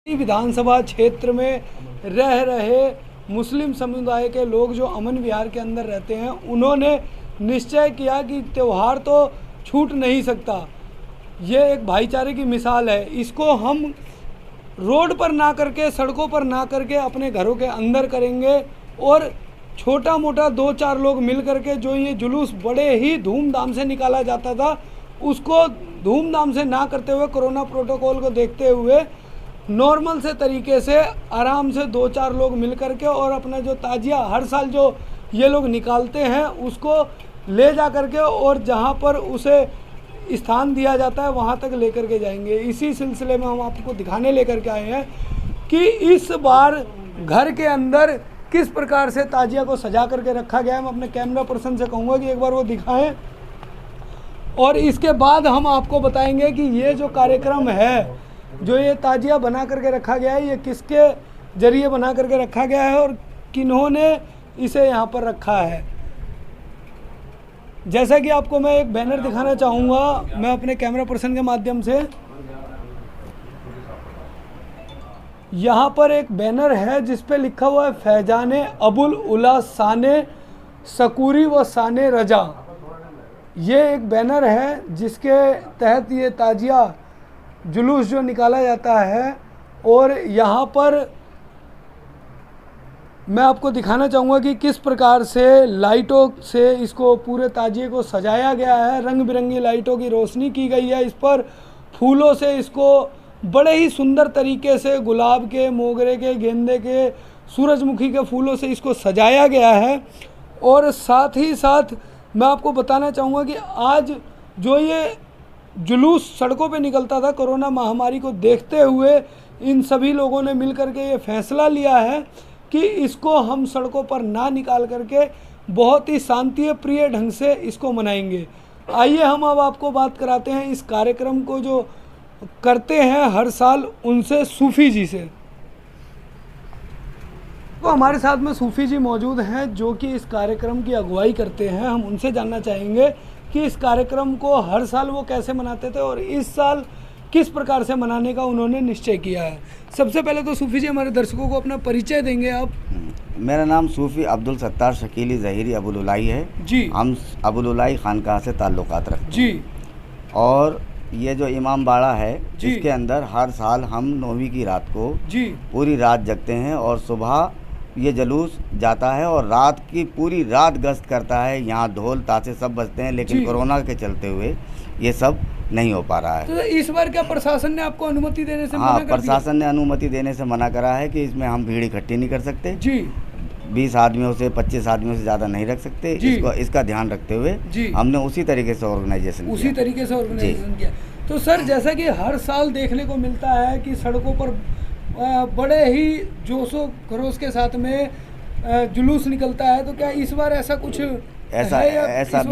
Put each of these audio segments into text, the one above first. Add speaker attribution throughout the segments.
Speaker 1: विधानसभा क्षेत्र में रह रहे मुस्लिम समुदाय के लोग जो अमन विहार के अंदर रहते हैं, उन्होंने निश्चय किया कि त्यौहार तो छूट नहीं सकता। ये एक भाईचारे की मिसाल है। इसको हम रोड पर ना करके, सड़कों पर ना करके अपने घरों के अंदर करेंगे और छोटा मोटा 2-4 लोग मिल करके जो ये जुलूस बड़े ही धूमधाम से निकाला जाता था, उसको धूमधाम से ना करते हुए, कोरोना प्रोटोकॉल को देखते हुए नॉर्मल से तरीके से आराम से 2-4 लोग मिल करके और अपना जो ताजिया हर साल जो ये लोग निकालते हैं उसको ले जा करके और जहाँ पर उसे स्थान दिया जाता है वहाँ तक लेकर के जाएंगे। इसी सिलसिले में हम आपको दिखाने लेकर के आए हैं कि इस बार घर के अंदर किस प्रकार से ताजिया को सजा करके रखा गया है। मैं अपने कैमरा पर्सन से कहूँगा कि एक बार वो दिखाएं और इसके बाद हम आपको बताएंगे कि ये जो कार्यक्रम है, जो ये ताजिया बना करके रखा गया है, ये किसके जरिए बना करके रखा गया है और किन्होंने इसे यहाँ पर रखा है। जैसा कि आपको मैं एक बैनर दिखाना चाहूँगा, मैं अपने कैमरा पर्सन के माध्यम से। यहाँ पर एक बैनर है जिस पे लिखा हुआ है फैजाने अबुल उला साने सकूरी व साने रजा। ये एक बैनर है जिसके तहत ये ताजिया जुलूस जो निकाला जाता है और यहाँ पर मैं आपको दिखाना चाहूँगा कि किस प्रकार से लाइटों से इसको पूरे ताजिए को सजाया गया है। रंग बिरंगी लाइटों की रोशनी की गई है। इस पर फूलों से इसको बड़े ही सुंदर तरीके से गुलाब के, मोगरे के, गेंदे के, सूरजमुखी के फूलों से इसको सजाया गया है। और साथ ही साथ मैं आपको बताना चाहूँगा कि आज जो ये जुलूस सड़कों पे निकलता था, कोरोना महामारी को देखते हुए इन सभी लोगों ने मिलकर के ये फैसला लिया है कि इसको हम सड़कों पर ना निकाल करके बहुत ही शांति प्रिय ढंग से इसको मनाएंगे। आइए हम अब आपको बात कराते हैं इस कार्यक्रम को जो करते हैं हर साल उनसे, सूफ़ी जी से। तो हमारे साथ में सूफ़ी जी मौजूद हैं जो कि इस कार्यक्रम की अगुवाई करते हैं। हम उनसे जानना चाहेंगे कि इस कार्यक्रम को हर साल वो कैसे मनाते थे और इस साल किस प्रकार से मनाने का उन्होंने निश्चय किया है। सबसे पहले तो सूफ़ी जी हमारे दर्शकों को अपना परिचय देंगे आप?
Speaker 2: मेरा नाम सूफ़ी अब्दुल सत्तार शकीली ज़हीरी अबुल उलाई है
Speaker 1: जी।
Speaker 2: हम अबुल उलाई खानकाह से ताल्लुकात रखते
Speaker 1: जी।
Speaker 2: हैं और ये जो इमाम बाड़ा है इसके अंदर हर साल हम 9वीं की रात को
Speaker 1: जी
Speaker 2: पूरी रात जगते हैं और सुबह ये जुलूस जाता है और रात की पूरी रात गश्त करता है। यहाँ ढोल ताशे सब बजते हैं, लेकिन कोरोना के चलते हुए ये सब नहीं हो पा रहा है।
Speaker 1: तो इस बार क्या प्रशासन ने आपको अनुमति देने से मना कर दिया?
Speaker 2: प्रशासन ने अनुमति देने से मना करा है कि इसमें हम भीड़ इकट्ठी नहीं कर सकते
Speaker 1: जी।
Speaker 2: 20 आदमियों से 25 आदमियों से ज़्यादा नहीं रख सकते। इसका ध्यान रखते हुए हमने उसी तरीके से ऑर्गेनाइजेशन
Speaker 1: किया। तो सर, जैसा कि हर साल देखने को मिलता है कि सड़कों पर बड़े ही जोशो खरोश के साथ में जुलूस निकलता है, तो क्या इस बार ऐसा कुछ
Speaker 2: ऐसा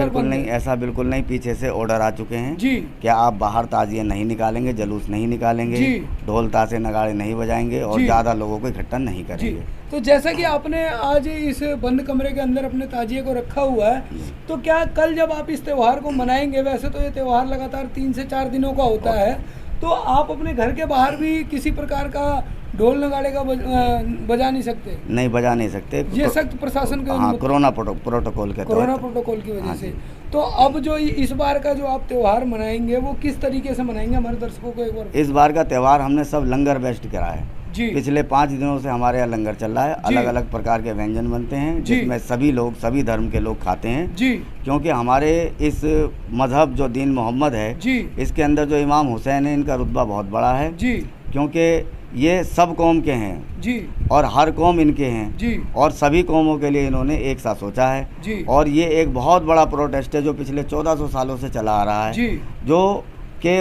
Speaker 2: बिल्कुल नहीं। पीछे से ऑर्डर आ चुके हैं
Speaker 1: जी।
Speaker 2: क्या आप बाहर ताजिए नहीं निकालेंगे, जुलूस नहीं निकालेंगे, ढोल ताशे नगाड़े नहीं बजाएंगे और ज़्यादा लोगों को इकट्ठा नहीं करेंगे।
Speaker 1: तो जैसा कि आपने आज इस बंद कमरे के अंदर अपने ताजिए को रखा हुआ है, तो क्या कल जब आप इस त्यौहार को मनाएंगे, वैसे तो ये त्यौहार लगातार 3 से 4 दिनों का होता है, तो आप अपने घर के बाहर भी किसी प्रकार का ढोल नगाड़े का बजा नहीं सकते?
Speaker 2: नहीं बजा नहीं सकते,
Speaker 1: ये सख्त प्रशासन के
Speaker 2: कोरोना प्रोटोकॉल की वजह
Speaker 1: से। तो अब जो इस बार का जो आप त्यौहार मनाएंगे वो किस तरीके से मनाएंगे, हमारे दर्शकों को एक बार?
Speaker 2: इस बार का त्यौहार हमने सब लंगर बेस्ट करा है
Speaker 1: जी।
Speaker 2: पिछले 5 दिनों से हमारे यहाँ लंगर चल रहा है। अलग अलग प्रकार के व्यंजन बनते हैं जिसमें सभी लोग, सभी धर्म के लोग खाते हैं
Speaker 1: जी।
Speaker 2: क्योंकि हमारे इस मजहब जो दीन मोहम्मद है
Speaker 1: जी,
Speaker 2: इसके अंदर जो इमाम हुसैन है, इनका रुतबा बहुत बड़ा है
Speaker 1: जी।
Speaker 2: क्योंकि ये सब कौम के हैं
Speaker 1: जी
Speaker 2: और हर कौम इनके हैं
Speaker 1: जी
Speaker 2: और सभी कौमों के लिए इन्होंने एक साथ सोचा है
Speaker 1: जी।
Speaker 2: और ये एक बहुत बड़ा प्रोटेस्ट है जो पिछले 1400 सालों से चला आ रहा है
Speaker 1: जी।
Speaker 2: जो कि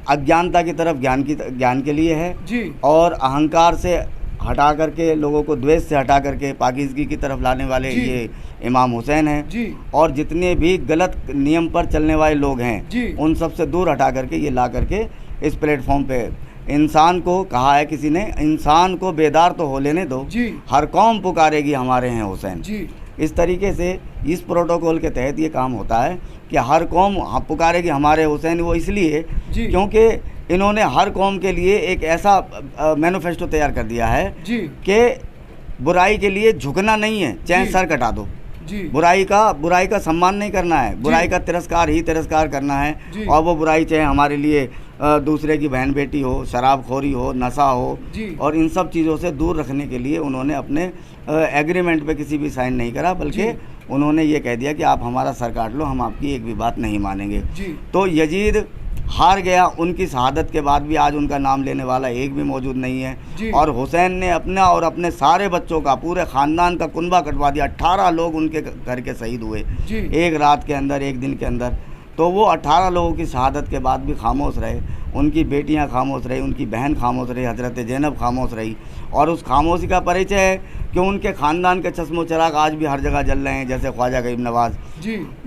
Speaker 2: अज्ञानता की तरफ ज्ञान के लिए है
Speaker 1: जी।
Speaker 2: और अहंकार से हटा करके, लोगों को द्वेष से हटा करके पाकीज़गी की तरफ लाने वाले ये इमाम हुसैन हैं
Speaker 1: जी।
Speaker 2: और जितने भी गलत नियम पर चलने वाले लोग हैं उन सब से दूर हटा करके ये ला करके इस प्लेटफॉर्म पे इंसान को कहा है किसी ने, इंसान को बेदार तो हो लेने दो, हर कौम पुकारेगी हमारे हैं हुसैन। इस तरीके से इस प्रोटोकॉल के तहत ये काम होता है कि हर कौम पुकारेगी हमारे हुसैन। वो इसलिए क्योंकि इन्होंने हर कौम के लिए एक ऐसा मैनिफेस्टो तैयार कर दिया है
Speaker 1: जी
Speaker 2: कि बुराई के लिए झुकना नहीं है, चाहे सर कटा दो
Speaker 1: जी।
Speaker 2: बुराई का सम्मान नहीं करना है, बुराई का तिरस्कार करना है। और वो बुराई चाहे हमारे लिए दूसरे की बहन बेटी हो, शराबखोरी हो, नशा हो, और इन सब चीज़ों से दूर रखने के लिए उन्होंने अपने एग्रीमेंट पे किसी भी साइन नहीं करा, बल्कि उन्होंने ये कह दिया कि आप हमारा सर काट लो, हम आपकी एक भी बात नहीं मानेंगे। तो यजीद हार गया। उनकी शहादत के बाद भी आज उनका नाम लेने वाला एक भी मौजूद नहीं है। और हुसैन ने अपना और अपने सारे बच्चों का, पूरे ख़ानदान का कुनबा कटवा दिया। 18 लोग उनके घर के शहीद हुए एक रात के अंदर, एक दिन के अंदर। तो वो 18 लोगों की शहादत के बाद भी खामोश रहे, उनकी बेटियां खामोश रही, उनकी बहन खामोश रही, हज़रत ज़ैनब खामोश रही। और उस खामोशी का परिचय है कि उनके ख़ानदान के चश्मो चिराग आज भी हर जगह जल रहे हैं, जैसे ख्वाजा गरीब नवाज़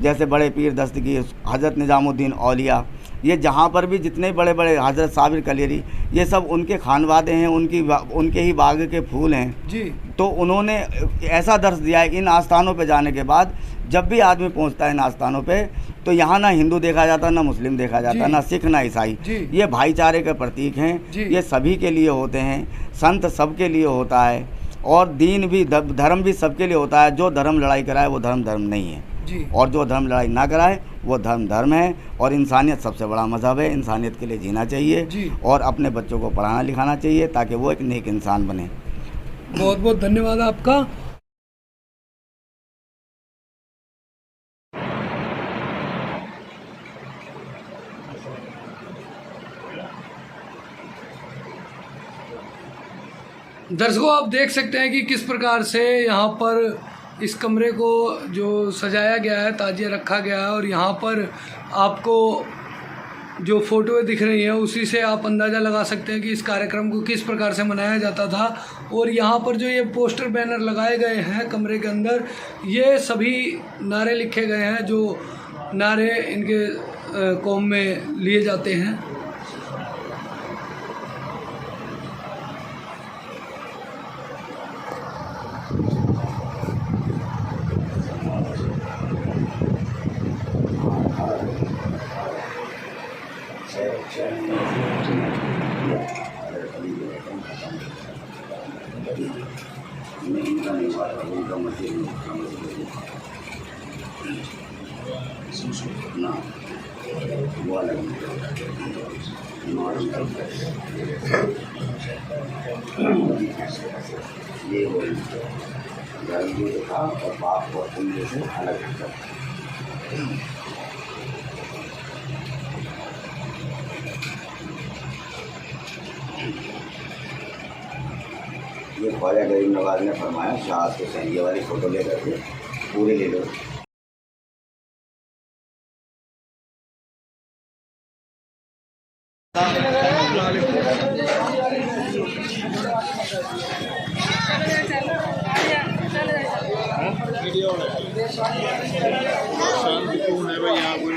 Speaker 2: जैसे बड़े पीर दस्तगीर, हज़रत निज़ामुद्दीन औलिया, ये जहाँ पर भी जितने बड़े बड़े, हज़रत साबिर कलेरी, ये सब उनके खानवादे हैं, उनके ही बाग के फूल हैं। तो उन्होंने ऐसा दर्श दिया है इन आस्थानों पे जाने के बाद। जब भी आदमी पहुंचता है इन आस्थानों पे, तो यहाँ ना हिंदू देखा जाता, ना मुस्लिम देखा जाता, ना सिख ना ईसाई। ये भाईचारे के प्रतीक हैं, ये सभी के लिए होते हैं। संत सबके लिए होता है, और दीन भी, धर्म भी सबके लिए होता है। जो धर्म लड़ाई कराए वो धर्म नहीं है, और जो धर्म लड़ाई ना कराए वो धर्म है। और इंसानियत सबसे बड़ा मज़हब है। इंसानियत के लिए जीना चाहिए और अपने बच्चों को पढ़ाना लिखाना चाहिए, ताकि वो एक नेक इंसान बने।
Speaker 1: बहुत बहुत धन्यवाद आपका। दर्शकों, आप देख सकते हैं कि किस प्रकार से यहाँ पर इस कमरे को जो सजाया गया है, ताजिया रखा गया है। और यहाँ पर आपको जो फ़ोटोएं दिख रही हैं, उसी से आप अंदाज़ा लगा सकते हैं कि इस कार्यक्रम को किस प्रकार से मनाया जाता था। और यहाँ पर जो ये पोस्टर बैनर लगाए गए हैं कमरे के अंदर, ये सभी नारे लिखे गए हैं, जो नारे इनके कौम में लिए जाते हैं।
Speaker 2: ये धर्म था और बाप और पुण्य से अलग था। ये ख्वाजा गरीब नवाज ने फरमाया, शाह हुसैन, ये वाली फ़ोटो लेकर के पूरे ले लो।
Speaker 3: शांतिपूर्ण है भाई, यहाँ कोई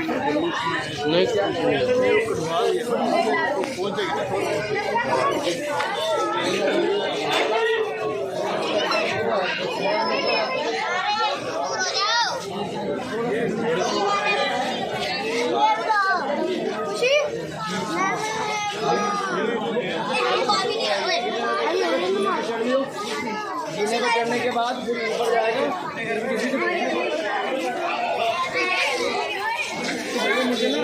Speaker 3: करने के बाद फिर ऊपर जाएगा। मुझे ना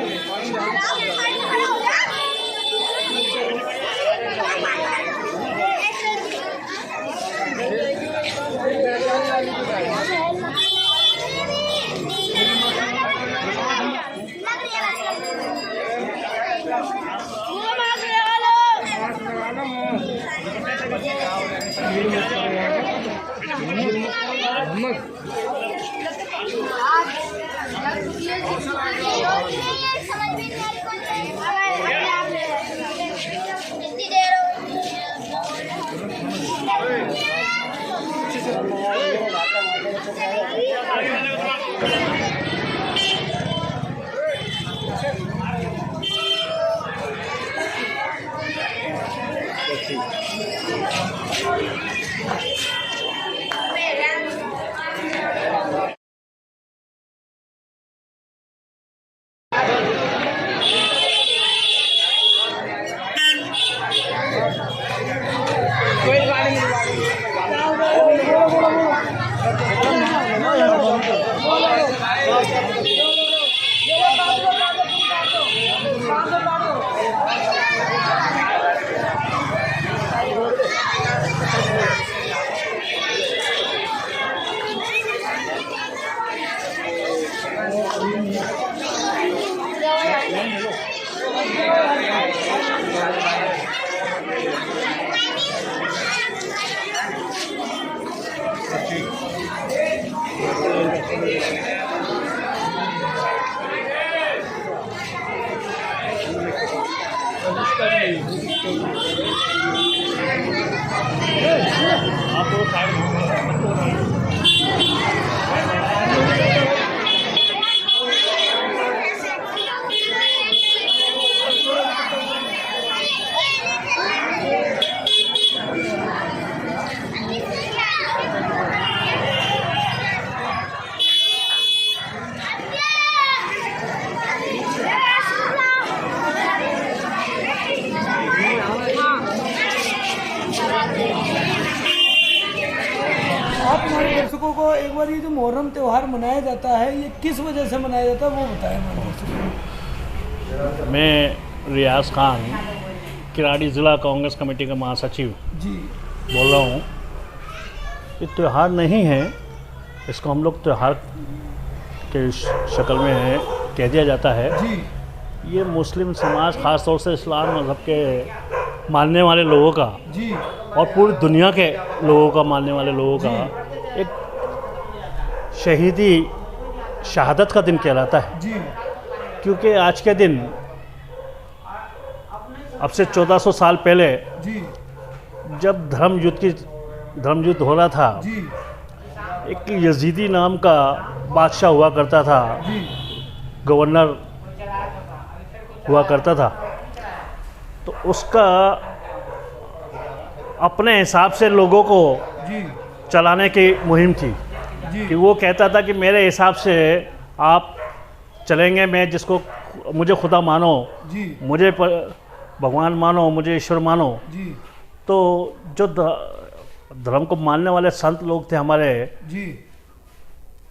Speaker 1: आप हमारे दर्शकों को एक बार ये जो मुहर्रम त्यौहार मनाया जाता है ये किस वजह से मनाया जाता है वो बताएं हमारे दर्शकों को।
Speaker 4: मैं रियाज खान किराड़ी ज़िला कांग्रेस कमेटी का महासचिव
Speaker 1: जी
Speaker 4: बोल रहा हूँ। ये त्यौहार नहीं है, इसको हम लोग त्यौहार के शक्ल में है कह दिया जाता है।
Speaker 1: जी
Speaker 4: ये मुस्लिम समाज ख़ास तौर से इस्लाम मज़हब के मानने वाले लोगों का
Speaker 1: जी
Speaker 4: और पूरी दुनिया के लोगों का मानने वाले लोगों का एक शहीदी शहादत का दिन कहलाता है।
Speaker 1: जी
Speaker 4: क्योंकि आज के दिन अब से 1400 साल पहले
Speaker 1: जी
Speaker 4: जब धर्म युद्ध हो रहा था,
Speaker 1: जी
Speaker 4: एक यजीदी नाम का बादशाह हुआ करता था,
Speaker 1: जी
Speaker 4: गवर्नर हुआ करता था। तो उसका अपने हिसाब से लोगों को
Speaker 1: जी
Speaker 4: चलाने की मुहिम थी
Speaker 1: जी
Speaker 4: कि वो कहता था कि मेरे हिसाब से आप चलेंगे, मैं जिसको मुझे खुदा मानो,
Speaker 1: जी
Speaker 4: मुझे भगवान मानो, मुझे ईश्वर मानो।
Speaker 1: जी
Speaker 4: तो जो धर्म को मानने वाले संत लोग थे हमारे
Speaker 1: जी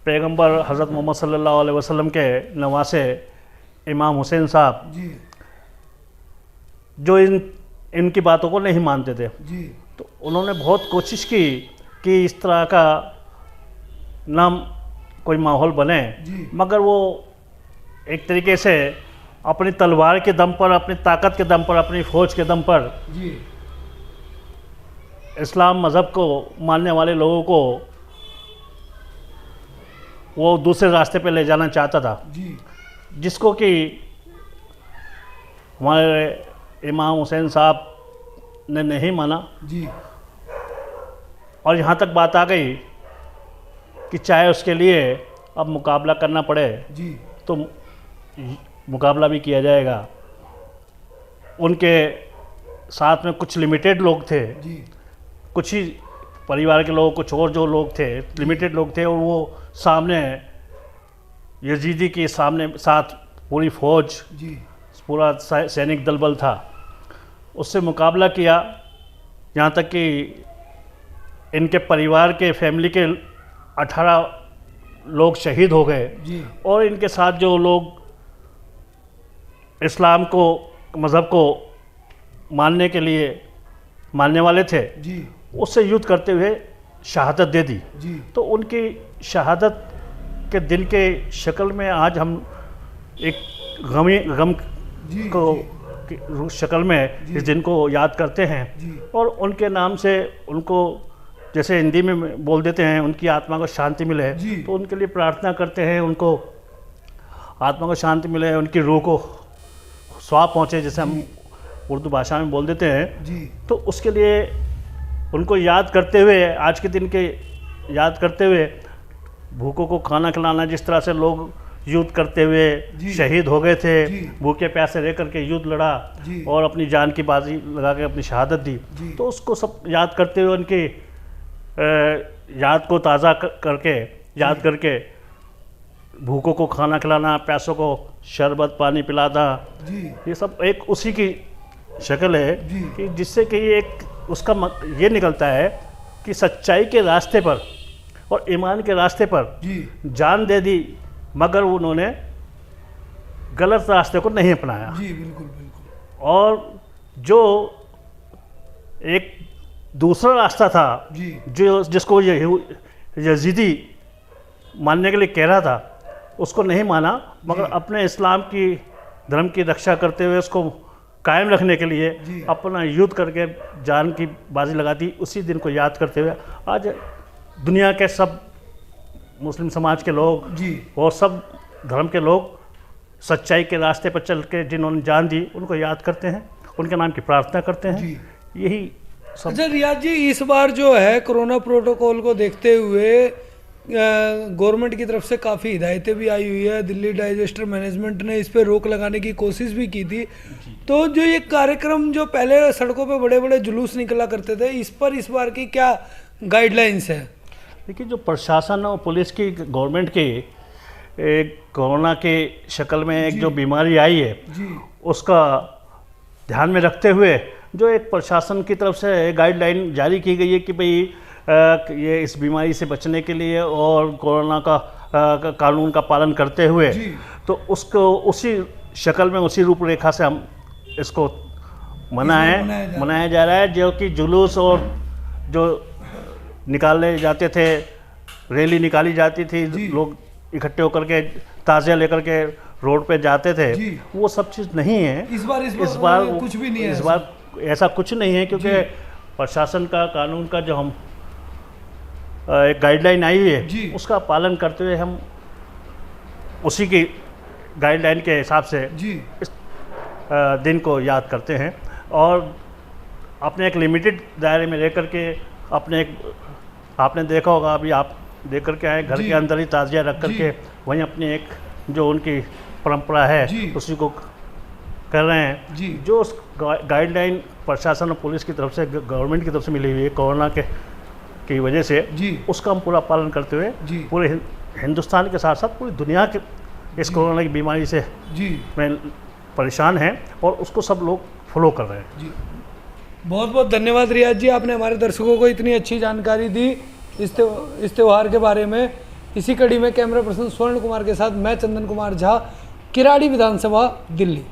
Speaker 4: पैगंबर हज़रत मोहम्मद सल्लल्लाहु अलैहि वसल्लम के नवासे इमाम हुसैन साहब,
Speaker 1: जी
Speaker 4: जो इनकी बातों को नहीं मानते थे,
Speaker 1: जी
Speaker 4: तो उन्होंने बहुत कोशिश की कि इस तरह का नाम कोई माहौल बने,
Speaker 1: जी
Speaker 4: मगर वो एक तरीके से अपनी तलवार के दम पर, अपनी ताकत के दम पर, अपनी फ़ौज के दम पर
Speaker 1: जी
Speaker 4: इस्लाम मज़हब को मानने वाले लोगों को वो दूसरे रास्ते पे ले जाना चाहता था,
Speaker 1: जी
Speaker 4: जिसको कि हमारे इमाम हुसैन साहब ने नहीं माना।
Speaker 1: जी
Speaker 4: और यहाँ तक बात आ गई कि चाहे उसके लिए अब मुकाबला करना पड़े
Speaker 1: जी
Speaker 4: तो मुकाबला भी किया जाएगा। उनके साथ में कुछ लिमिटेड लोग थे,
Speaker 1: जी
Speaker 4: कुछ ही परिवार के लोग, कुछ और जो लोग थे लिमिटेड लोग थे, और वो सामने यजीदी के साथ पूरी फ़ौज,
Speaker 1: जी
Speaker 4: पूरा सैनिक दल बल था, उससे मुकाबला किया। यहाँ तक कि इनके परिवार के फैमिली के 18 लोग शहीद हो गए,
Speaker 1: जी
Speaker 4: और इनके साथ जो लोग इस्लाम को, मज़हब को मानने के लिए मानने वाले थे,
Speaker 1: जी
Speaker 4: उससे युद्ध करते हुए शहादत दे दी।
Speaker 1: जी
Speaker 4: तो उनकी शहादत के दिन के शक्ल में आज हम एक गम
Speaker 1: जी
Speaker 4: को की शक्ल में इस दिन को याद करते हैं,
Speaker 1: जी
Speaker 4: और उनके नाम से उनको, जैसे हिंदी में बोल देते हैं, उनकी आत्मा को शांति मिले,
Speaker 1: जी।
Speaker 4: तो उनके लिए प्रार्थना करते हैं, उनको आत्मा को शांति मिले, उनकी रूह को स्वाब पहुँचे, जैसे हम उर्दू भाषा में बोल देते हैं।
Speaker 1: जी
Speaker 4: तो उसके लिए उनको याद करते हुए, आज के दिन के याद करते हुए, भूखों को खाना खिलाना, जिस तरह से लोग युद्ध करते हुए
Speaker 1: जी।
Speaker 4: शहीद हो गए थे,
Speaker 1: जी।
Speaker 4: भूखे प्यासे रह करके युद्ध लड़ा
Speaker 1: जी।
Speaker 4: और अपनी जान की बाजी लगा के अपनी शहादत दी,
Speaker 1: जी।
Speaker 4: तो उसको सब याद करते हुए, उनकी याद को ताज़ा करके, याद करके भूखों को खाना खिलाना, प्यासों को शरबत पानी पिलाना,
Speaker 1: जी
Speaker 4: ये सब एक उसी की शक्ल है
Speaker 1: जी।
Speaker 4: कि जिससे कि एक उसका ये निकलता है कि सच्चाई के रास्ते पर और ईमान के रास्ते पर
Speaker 1: जी
Speaker 4: जान दे दी, मगर उन्होंने गलत रास्ते को नहीं अपनाया।
Speaker 1: जी बिल्कुल बिल्कुल।
Speaker 4: और जो एक दूसरा रास्ता था,
Speaker 1: जी
Speaker 4: जो जिसको यजीदी मानने के लिए कह रहा था, उसको नहीं माना, मगर अपने इस्लाम की धर्म की रक्षा करते हुए उसको कायम रखने के लिए
Speaker 1: जी।
Speaker 4: अपना युद्ध करके जान की बाजी लगा दी। उसी दिन को याद करते हुए आज दुनिया के सब मुस्लिम समाज के लोग
Speaker 1: जी
Speaker 4: और सब धर्म के लोग सच्चाई के रास्ते पर चल के जिन्होंने जान दी, उनको याद करते हैं, उनके नाम की प्रार्थना करते हैं
Speaker 1: जी
Speaker 4: यही सब।
Speaker 1: अच्छा रियाज जी, इस बार जो है कोरोना प्रोटोकॉल को देखते हुए गवर्नमेंट की तरफ से काफ़ी हिदायतें भी आई हुई है। दिल्ली डाइजेस्टर मैनेजमेंट ने इस पे रोक लगाने की कोशिश भी की थी। तो जो ये कार्यक्रम, जो पहले सड़कों पे बड़े बड़े जुलूस निकला करते थे, इस पर इस बार की क्या गाइडलाइंस है?
Speaker 4: देखिए, जो प्रशासन और पुलिस की, गवर्नमेंट की एक कोरोना के शक्ल में एक जो बीमारी आई है उसका ध्यान में रखते हुए जो एक प्रशासन की तरफ से गाइडलाइन जारी की गई है कि भाई ये इस बीमारी से बचने के लिए और कोरोना का कानून का पालन करते हुए, तो उसको उसी शक्ल में, उसी रूपरेखा से हम इसको मनाया जा रहा है। जो कि जुलूस और जो निकाले जाते थे, रैली निकाली जाती थी, लोग इकट्ठे होकर के ताज़िया लेकर के रोड पे जाते थे, वो सब चीज़ नहीं है।
Speaker 1: इस बार कुछ भी नहीं है।
Speaker 4: इस बार ऐसा कुछ नहीं है, क्योंकि प्रशासन का, कानून का जो हम एक गाइडलाइन आई है उसका पालन करते हुए हम उसी की गाइडलाइन के हिसाब से इस दिन को याद करते हैं। और अपने एक लिमिटेड दायरे में रह करके आपने देखा होगा, अभी आप देख करके आए, घर के अंदर ही ताज़िया रख करके वहीं अपनी एक जो उनकी परंपरा है उसी को कर रहे हैं। जो उस गाइडलाइन प्रशासन और पुलिस की तरफ से, गवर्नमेंट की तरफ से मिली हुई है कोरोना की वजह से, उसका हम पूरा पालन करते हुए पूरे हिंदुस्तान के साथ साथ पूरी दुनिया के इस कोरोना की बीमारी से में परेशान हैं और उसको सब लोग फॉलो कर रहे हैं।
Speaker 1: बहुत बहुत धन्यवाद रियाज जी, आपने हमारे दर्शकों को इतनी अच्छी जानकारी दी इस त्यौहार के बारे में। इसी कड़ी में कैमरा पर्सन स्वर्ण कुमार के साथ मैं चंदन कुमार झा, किराड़ी विधानसभा, दिल्ली।